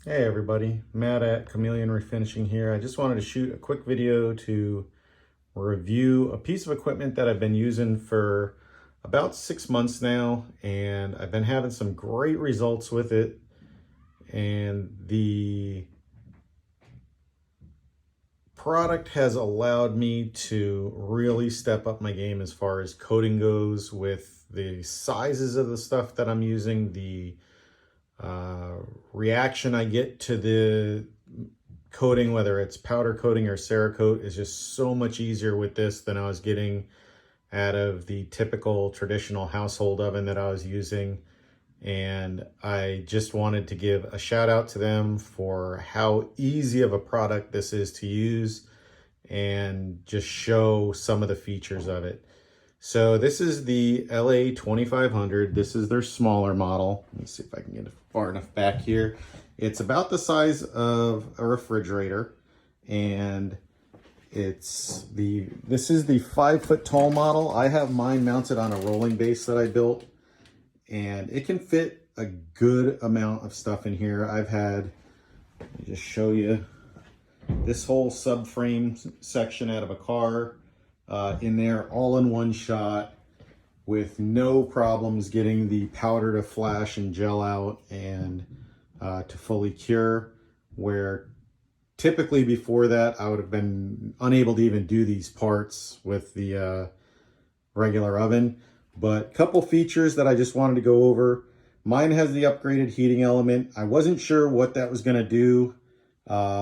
Hey everybody, Matt at Chameleon Refinishing here. I just wanted to shoot a quick video to review a piece of equipment that I've been using for about 6 months now, and I've been having some great results with it. And the product has allowed me to really step up my game as far as coating goes, with the sizes of the stuff that I'm using, the reaction I get to the coating, whether it's powder coating or Cerakote, is just so much easier with this than I was getting out of the typical traditional household oven that I was using. And I just wanted to give a shout out to them for how easy of a product this is to use and just show some of the features of it. So this is the LA 2500. This is their smaller model. Let's see if I can get it far enough back here. It's about the size of a refrigerator, and this is the 5-foot tall model. I have mine mounted on a rolling base that I built, and it can fit a good amount of stuff in here. Let me just show you this whole subframe section out of a car in there, all in one shot, with no problems getting the powder to flash and gel out and to fully cure, where typically before that I would have been unable to even do these parts with the regular oven. But a couple features that I just wanted to go over. Mine has the upgraded heating element. I wasn't sure what that was going to do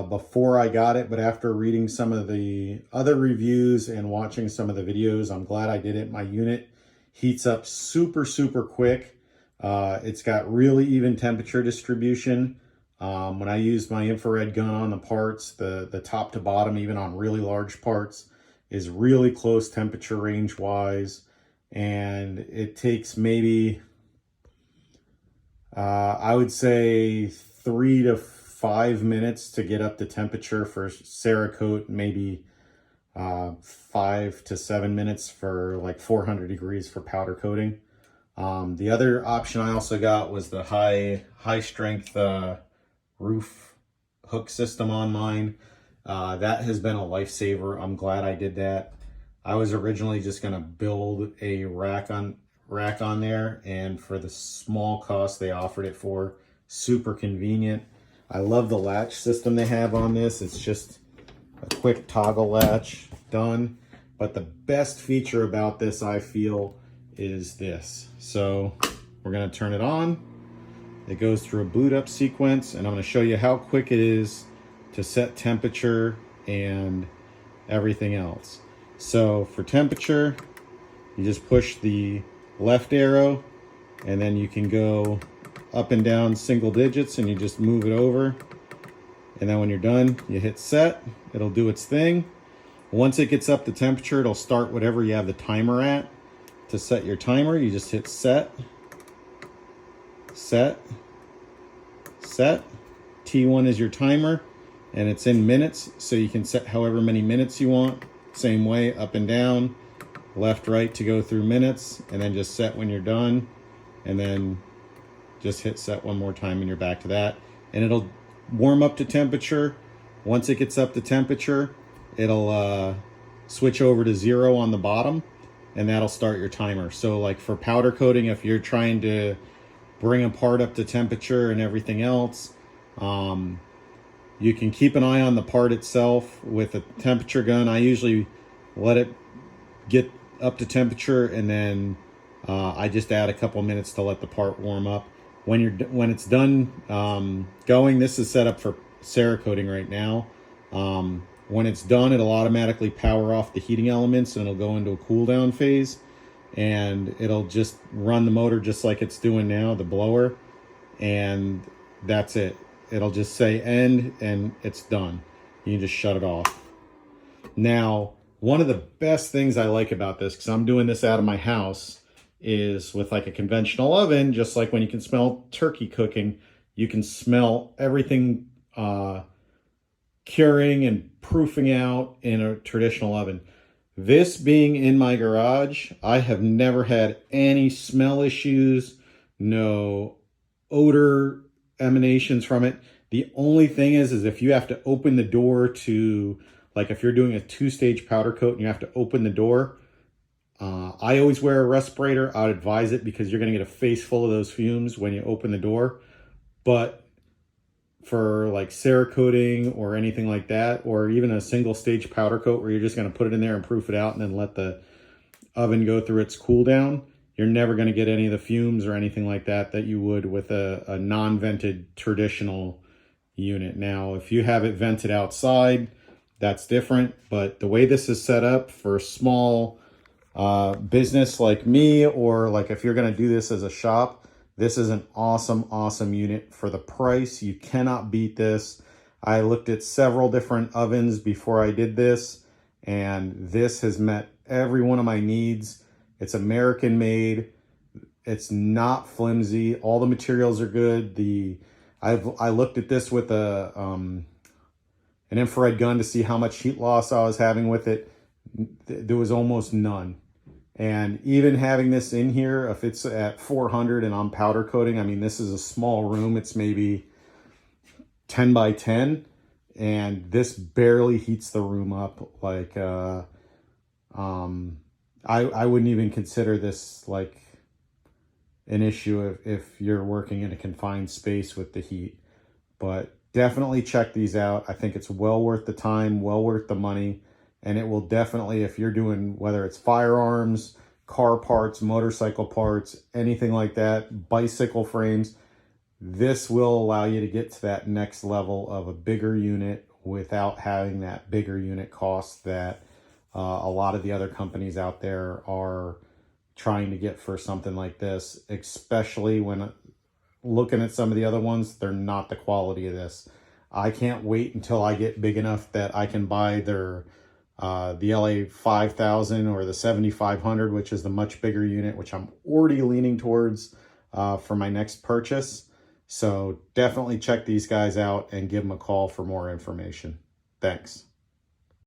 before I got it, but after reading some of the other reviews and watching some of the videos, I'm glad I did it. My unit heats up super quick. It's got really even temperature distribution. When I use my infrared gun on the parts, the top to bottom, even on really large parts, is really close temperature range wise. And it takes maybe, I would say 3 to 5 minutes to get up to temperature for Cerakote, maybe 5 to 7 minutes for like 400 degrees for powder coating. The other option I also got was the high strength roof hook system on mine. That has been a lifesaver. I'm glad I did that. I was originally just going to build a rack on there, and for the small cost they offered it for, super convenient. I love the latch system they have on this. It's just a quick toggle latch, done. But the best feature about this, I feel, is this. So we're going to turn it on. It goes through a boot up sequence, and I'm going to show you how quick it is to set temperature and everything else. So for temperature, you just push the left arrow, and then you can go up and down single digits, and you just move it over. And then when you're done, you hit set. It'll do its thing. Once it gets up to temperature, it'll start whatever you have the timer at. To set your timer, you just hit set, set, set. T1 is your timer, and it's in minutes, so you can set however many minutes you want. Same way, up and down, left, right to go through minutes, and then just set when you're done, and then just hit set one more time and you're back to that. And it'll warm up to temperature. Once it gets up to temperature, it'll switch over to 0 on the bottom, and that'll start your timer. So like for powder coating, if you're trying to bring a part up to temperature and everything else, you can keep an eye on the part itself with a temperature gun. I usually let it get up to temperature, and then I just add a couple minutes to let the part warm up. When it's done going, this is set up for Cerakoting right now. When it's done, it'll automatically power off the heating elements, and it'll go into a cool down phase, and it'll just run the motor just like it's doing now, the blower, and that's it. It'll just say end, and it's done. You can just shut it off. Now, one of the best things I like about this, because I'm doing this out of my house, is with like a conventional oven, just like when you can smell turkey cooking, you can smell everything curing and proofing out in a traditional oven. This being in my garage, I have never had any smell issues, no odor emanations from it. The only thing is if you have to open the door to, like if you're doing a 2-stage powder coat and you have to open the door, I always wear a respirator. I would advise it because you're going to get a face full of those fumes when you open the door. But for like Cerakoting or anything like that, or even a single stage powder coat where you're just going to put it in there and proof it out and then let the oven go through its cool down, you're never going to get any of the fumes or anything like that that you would with a non-vented traditional unit. Now, if you have it vented outside, that's different. But the way this is set up for small business like me, or like if you're going to do this as a shop, this is an awesome unit for the price. You cannot beat this. I looked at several different ovens before I did this, and this has met every one of my needs. It's American made. It's not flimsy. All the materials are good. I looked at this with an infrared gun to see how much heat loss I was having with it. There was almost none. And even having this in here, if it's at 400 and I'm powder coating, I mean, this is a small room. It's maybe 10 by 10. And this barely heats the room up. Like, I wouldn't even consider this like an issue if you're working in a confined space with the heat. But definitely check these out. I think it's well worth the time, well worth the money. And it will definitely, if you're doing, whether it's firearms, car parts, motorcycle parts, anything like that, bicycle frames, this will allow you to get to that next level of a bigger unit without having that bigger unit cost that a lot of the other companies out there are trying to get for something like this, especially when looking at some of the other ones, they're not the quality of this. I can't wait until I get big enough that I can buy their the LA 5000 or the 7500, which is the much bigger unit, which I'm already leaning towards for my next purchase. So definitely check these guys out and give them a call for more information. Thanks.